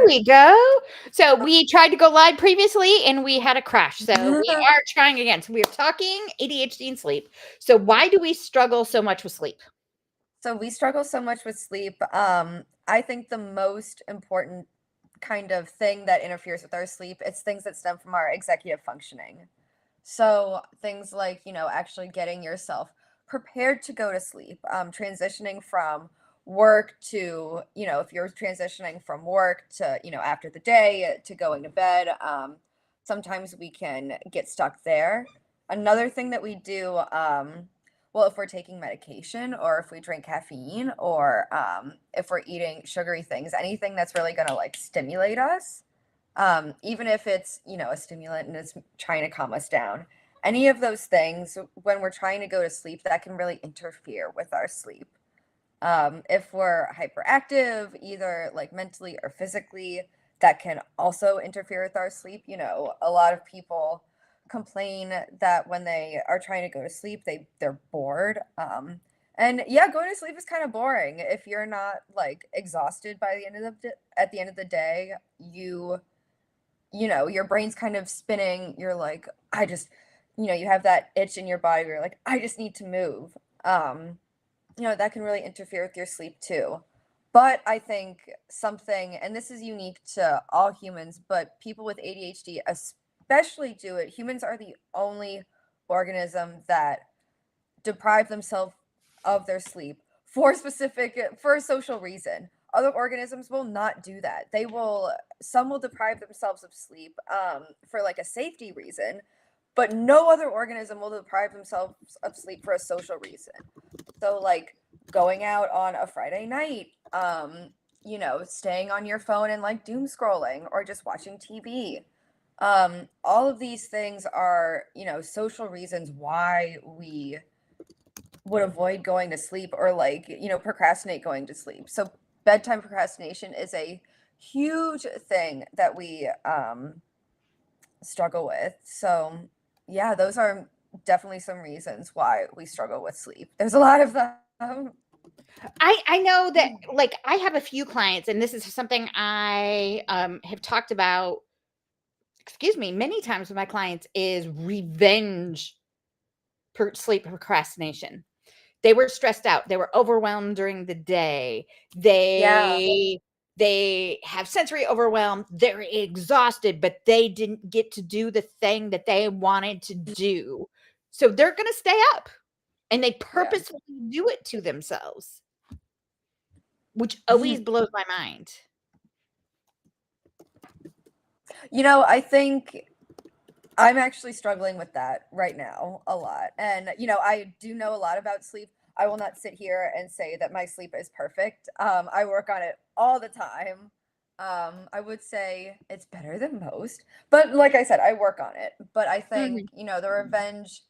we go. So we tried to go live previously and we had a crash. So we are trying again. So we're talking ADHD and sleep. So why do we struggle so much with sleep? So we struggle so much with sleep. I think the most important kind of thing that interferes with our sleep, it's things that stem from our executive functioning. So things like, actually getting yourself prepared to go to sleep, transitioning from work to, if you're transitioning from work to, after the day to going to bed, sometimes we can get stuck there. Another thing that we do, well, if we're taking medication or if we drink caffeine or if we're eating sugary things, anything that's really going to like stimulate us, even if it's, a stimulant and it's trying to calm us down, any of those things, when we're trying to go to sleep, that can really interfere with our sleep. If we're hyperactive, either like mentally or physically, that can also interfere with our sleep. A lot of people complain that when they are trying to go to sleep, they're bored. And yeah, going to sleep is kind of boring if you're not like exhausted by the end of at the end of the day. Your brain's kind of spinning. You're like, you have that itch in your body where you're like, I just need to move. That can really interfere with your sleep too. But I think something, and this is unique to all humans, but people with ADHD especially do it. Humans are the only organism that deprive themselves of their sleep for a social reason. Other organisms will not do that. Some will deprive themselves of sleep for like a safety reason, but no other organism will deprive themselves of sleep for a social reason. So like going out on a Friday night, staying on your phone and like doom scrolling or just watching TV. All of these things are, social reasons why we would avoid going to sleep or like, procrastinate going to sleep. So bedtime procrastination is a huge thing that we struggle with. So yeah, those are definitely some reasons why we struggle with sleep. There's a lot of them. I know that like I have a few clients, and this is something I have talked about, excuse me, many times with my clients is revenge sleep procrastination. They were stressed out. They were overwhelmed during the day. Yeah. They have sensory overwhelm. They're exhausted, but they didn't get to do the thing that they wanted to do. So they're going to stay up and they Yeah. purposefully do it to themselves, which always blows my mind. I think I'm actually struggling with that right now a lot. And, I do know a lot about sleep. I will not sit here and say that my sleep is perfect. I work on it all the time. I would say it's better than most. But like I said, I work on it. But I think, Mhm. the revenge,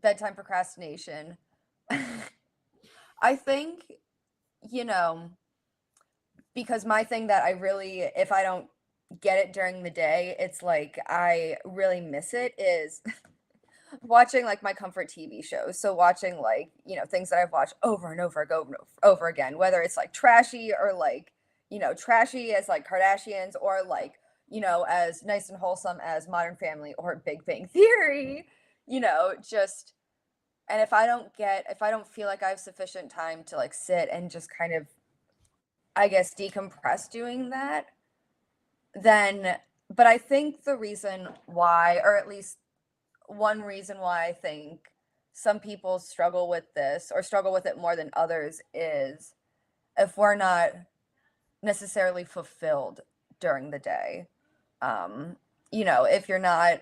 bedtime procrastination, I think, you know, because my thing that I really, if I don't get it during the day, it's like I really miss it is watching like my comfort TV shows. So watching like, things that I've watched over and over, over again, whether it's like trashy or like, trashy as like Kardashians or like, as nice and wholesome as Modern Family or Big Bang Theory, just, and if I don't feel like I have sufficient time to like sit and just kind of, I guess, decompress doing that, then, but I think the reason why, or at least one reason why I think some people struggle with this or struggle with it more than others is if we're not necessarily fulfilled during the day. If you're not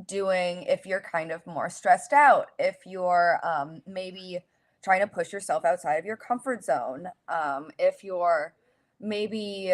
if you're kind of more stressed out, if you're maybe trying to push yourself outside of your comfort zone, if you're maybe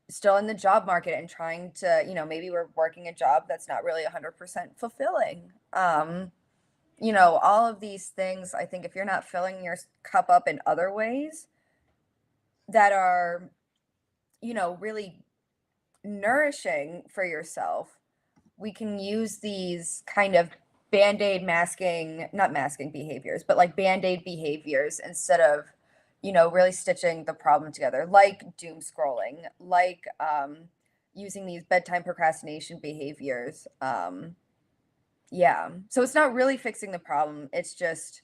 still in the job market and trying to, maybe we're working a job that's not really 100% fulfilling. All of these things, I think if you're not filling your cup up in other ways that are, really nourishing for yourself, we can use these kind of band-aid masking, not masking behaviors, but like band-aid behaviors instead of really stitching the problem together, like doom scrolling, like using these bedtime procrastination behaviors. Yeah. So it's not really fixing the problem. It's just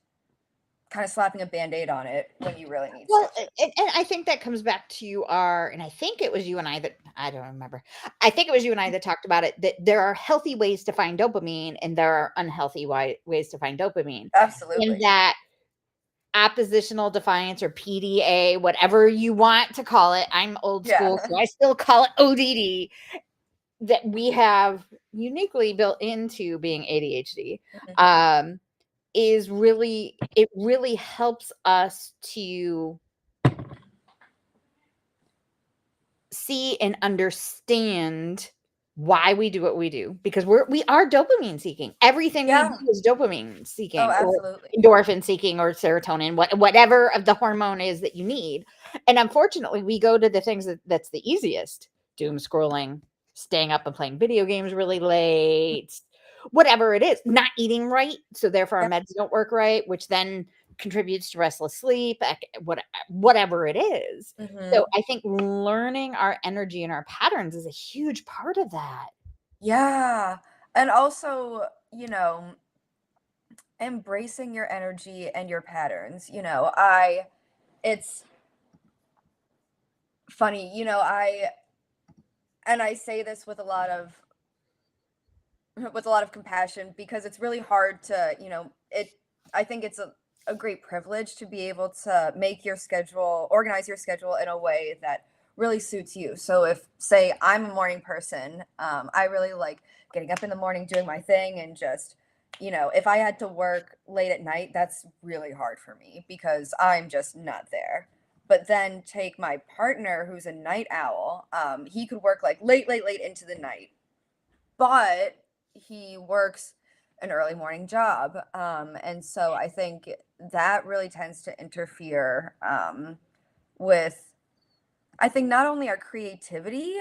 kind of slapping a band-aid on it when you really need Well, stitches. and I think that comes back to our and I think it was you and I that I don't remember. I think it was you and I that talked about it, that there are healthy ways to find dopamine and there are unhealthy ways to find dopamine. And Absolutely. that oppositional defiance or PDA, whatever you want to call it, I'm old school, Yeah. so I still call it ODD, that we have uniquely built into being ADHD. Mhm. Um, is really it really helps us to see and understand why we do what we do, because we are dopamine seeking. Everything we do Yeah. is dopamine Oh, seeking or absolutely. endorphin seeking or serotonin, whatever of the hormone is that you need. And unfortunately, we go to the things that's the easiest: doom scrolling, staying up and playing video games really late, whatever it is, not eating right. So therefore our Yeah. meds don't work right, which then contributes to restless sleep, whatever it is. So Hmm. I think learning our energy and our patterns is a huge part of that. Yeah. And also, embracing your energy and your patterns. It's funny, and I say this with a lot of compassion because it's really hard to, I think it's a great privilege to be able to organize your schedule in a way that really suits you. So if, say, I'm a morning person, I really like getting up in the morning, doing my thing, and just, if I had to work late at night, that's really hard for me because I'm just not there. But then take my partner who's a night owl. He could work like late, late, late into the night, but he works an early morning job. And so I think that really tends to interfere with, I think, not only our creativity,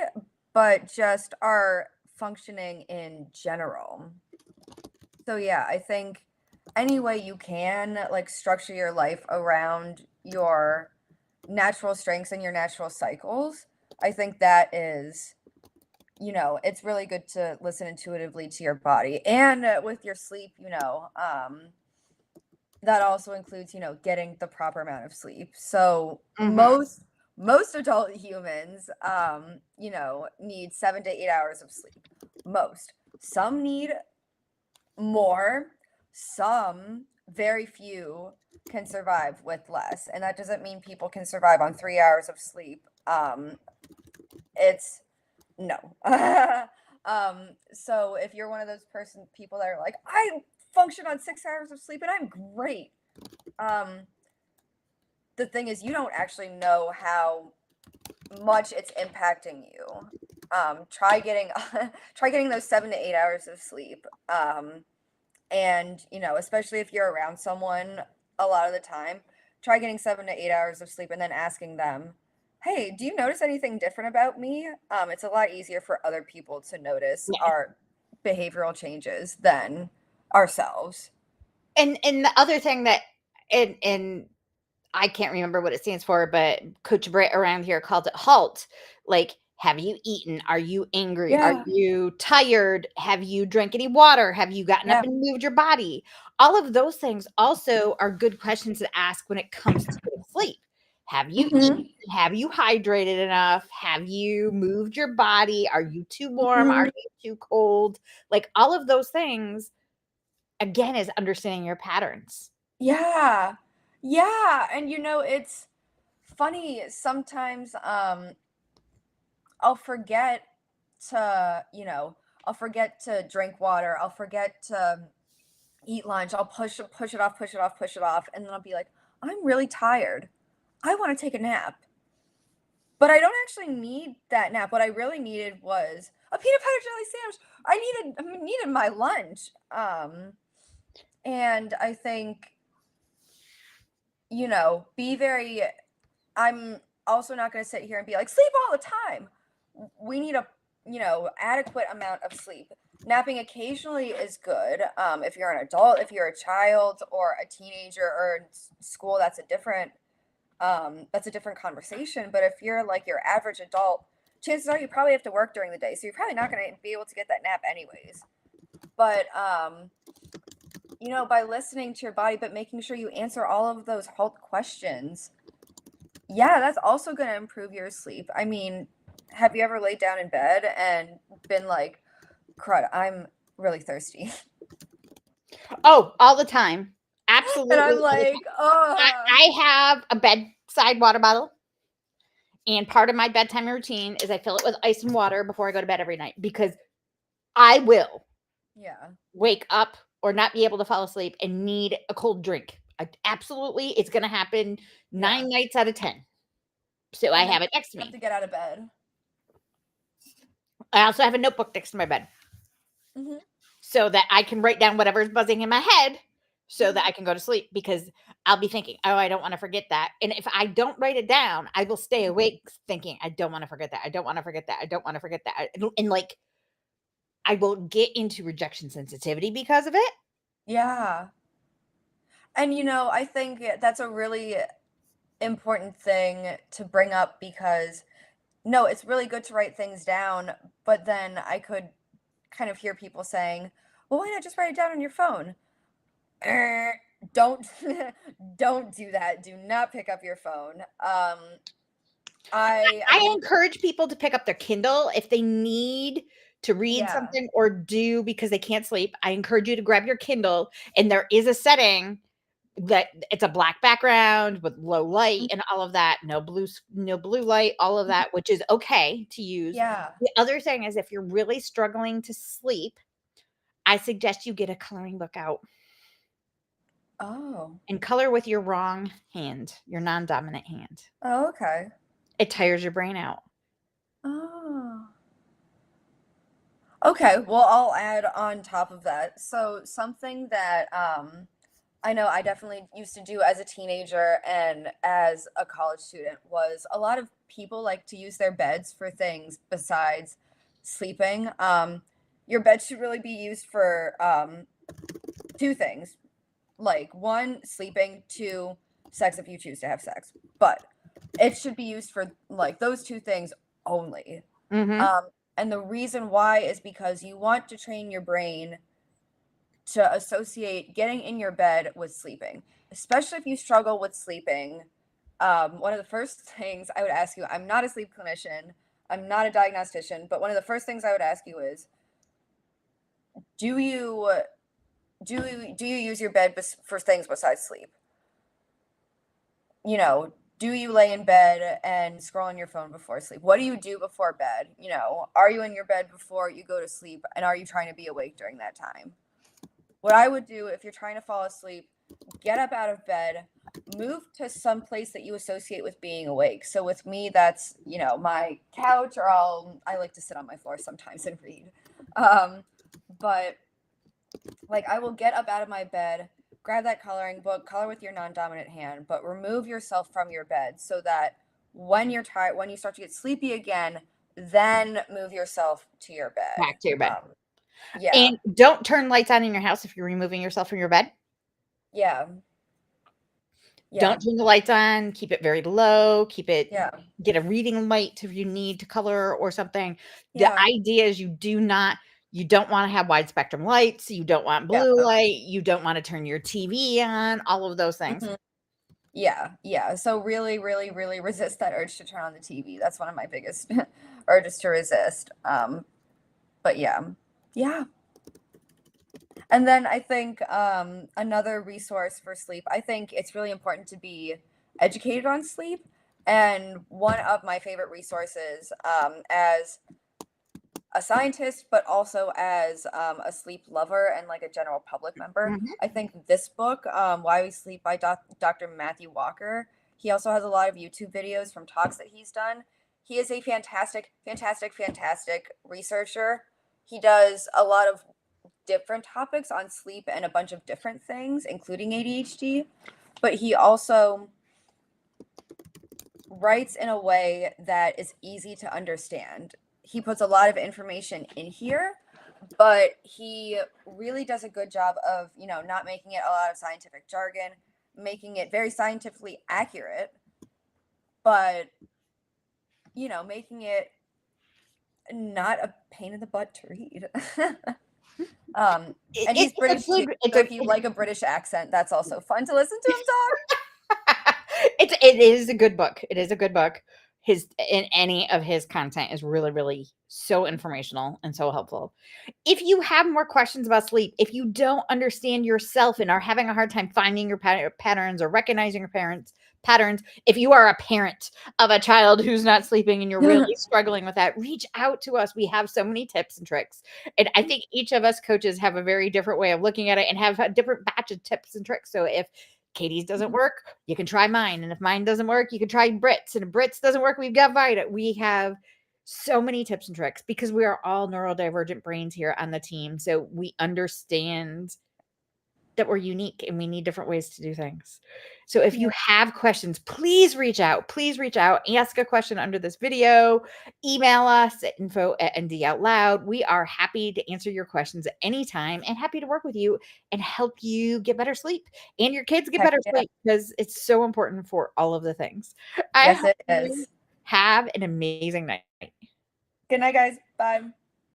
but just our functioning in general. So, yeah, I think any way you can, like, structure your life around your natural strengths and your natural cycles, I think that is, it's really good to listen intuitively to your body and with your sleep, that also includes, getting the proper amount of sleep. So Mhm. most adult humans, need 7 to 8 hours of sleep. Most. Some need more. Some, very few, can survive with less. And that doesn't mean people can survive on 3 hours of sleep. It's no. So if you're one of those people that are like, I function on 6 hours of sleep and I'm great. Um, the thing is, you don't actually know how much it's impacting you. Try getting try getting those 7 to 8 hours of sleep. And especially if you're around someone a lot of the time, try getting 7 to 8 hours of sleep and then asking them, hey, do you notice anything different about me? It's a lot easier for other people to notice Yeah. our behavioral changes than ourselves. And the other thing that and I can't remember what it stands for, but Coach Britt around here called it HALT. Like, have you eaten? Are you angry? Are Yeah, you tired? Have you drank any water? Have you gotten up yeah. and moved your body? All of those things also are good questions to ask when it comes to sleep. Have you eaten? Hmm. Have you hydrated enough? Have you moved your body? Are you too warm? Are Hmm. you too cold? Like all of those things, again, is understanding your patterns. Yeah. Yeah. And it's funny sometimes. I'll forget I'll forget to drink water. I'll forget to eat lunch. I'll push it off, push it off, push it off, and then I'll be like, I'm really tired. I want to take a nap. But I don't actually need that nap. What I really needed was a peanut butter jelly sandwich. I needed my lunch. And I think, be very I'm also not going to sit here and be like, sleep all the time. We need a, adequate amount of sleep. Napping occasionally is good. If you're an adult, if you're a child or a teenager or in school, that's a different that's a different conversation. But if you're like your average adult, chances are you probably have to work during the day, so you're probably not going to be able to get that nap anyways. But by listening to your body, but making sure you answer all of those health questions, yeah, that's also going to improve your sleep. I mean, have you ever laid down in bed and been like, crud, I'm really thirsty? Oh, all the time. And Absolutely I'm all the like, time. oh, I have a bedside water bottle, and part of my bedtime routine is I fill it with ice and water before I go to bed every night because I will yeah. wake up or not be able to fall asleep and need a cold drink. Absolutely, it's going to happen Yeah. 9 nights out of 10. So I And then have it next to you have me. to get out of bed. I also have a notebook next to my bed Hmm. so that I can write down whatever's buzzing in my head so that Hmm. I can go to sleep because I'll be thinking, "Oh, I don't want to forget that." And if I don't write it down, I will stay awake thinking, "I don't want to forget that. I don't want to forget that. I don't want to forget that." And like I will get into rejection sensitivity because of it. Yeah. And I think that's a really important thing to bring up because no, it's really good to write things down, but then I could kind of hear people saying, "Well, why not just write it down on your phone?" Er, don't don't do that. Do not pick up your phone. I I think encourage people to pick up their Kindle if they need to read yeah. something or do because they can't sleep. I encourage you to grab your Kindle, and there is a setting that it's a black background with low light and all of that, no blue light, all of that, which is okay to use. Yeah. The other thing is if you're really struggling to sleep, I suggest you get a coloring book out Oh. and color with your wrong hand, your non-dominant hand. Oh, okay. It tires your brain out. Oh. Okay, well, I'll add on top of that. So something that I know I definitely used to do as a teenager and as a college student was a lot of people like to use their beds for things besides sleeping. Your bed should really be used for two things. Like one, sleeping, two, sex if you choose to have sex. But it should be used for like those two things only. Mhm. Um, and the reason why is because you want to train your brain to associate getting in your bed with sleeping, especially if you struggle with sleeping. One of the first things I would ask you, I'm not a sleep clinician, I'm not a diagnostician, but one of the first things I would ask you is, do you do you use your bed for things besides sleep? Do you lay in bed and scroll on your phone before sleep? What do you do before bed? Are you in your bed before you go to sleep? And are you trying to be awake during that time? What I would do if you're trying to fall asleep, get up out of bed, move to some place that you associate with being awake. So with me, that's, my couch, or I like to sit on my floor sometimes and read. But like I will get up out of my bed, grab that coloring book, color with your non-dominant hand, but remove yourself from your bed so that when you're tired, when you start to get sleepy again, then move yourself to your bed. Back to your bed. Yeah, And don't turn lights on in your house if you're removing yourself from your bed. yeah, yeah, Don't turn the lights on, keep it very low, yeah, get a reading light if you need to color or something. The yeah, idea is you don't wanna have wide spectrum lights, you don't want yeah. blue light, you don't wanna turn your TV on, all of those things. Mhm. Yeah, yeah. So really, really, really resist that urge to turn on the TV. That's one of my biggest urges to resist. But yeah, yeah. And then I think another resource for sleep, I think it's really important to be educated on sleep. And one of my favorite resources as a scientist, but also as a sleep lover and like a general public member, Mhm. I think this book, Why We Sleep by Dr. Matthew Walker, he also has a lot of YouTube videos from talks that he's done. He is a fantastic, fantastic, fantastic researcher. He does a lot of different topics on sleep and a bunch of different things, including ADHD. But he also writes in a way that is easy to understand. He puts a lot of information in here, but he really does a good job of, not making it a lot of scientific jargon, making it very scientifically accurate. but making it not a pain in the butt to read. And he's It's a British too, good so if you like a British accent, that's also fun to listen to him talk. it is a good book. It is a good book. His in any of his content is really, really so informational and so helpful. If you have more questions about sleep, if you don't understand yourself and are having a hard time finding your patterns or recognizing your parents' patterns, if you are a parent of a child who's not sleeping and you're really struggling with that, reach out to us. We have so many tips and tricks. And I think each of us coaches have a very different way of looking at it and have a different batch of tips and tricks. So if Katie's doesn't work, you can try mine. And if mine doesn't work, you can try Brit's. And if Brit's doesn't work, we've got Vita. We have so many tips and tricks because we are all neurodivergent brains here on the team. So we understand that we're unique and we need different ways to do things. So if you have questions, please reach out. Please reach out. Ask a question under this video. Email us at info@ndoutloud. We are happy to answer your questions at any time and happy to work with you and help you get better sleep and your kids get Heck better yeah. sleep because it's so important for all of the things. I Yes, hope it you is. have an amazing night. Good night, guys. Bye.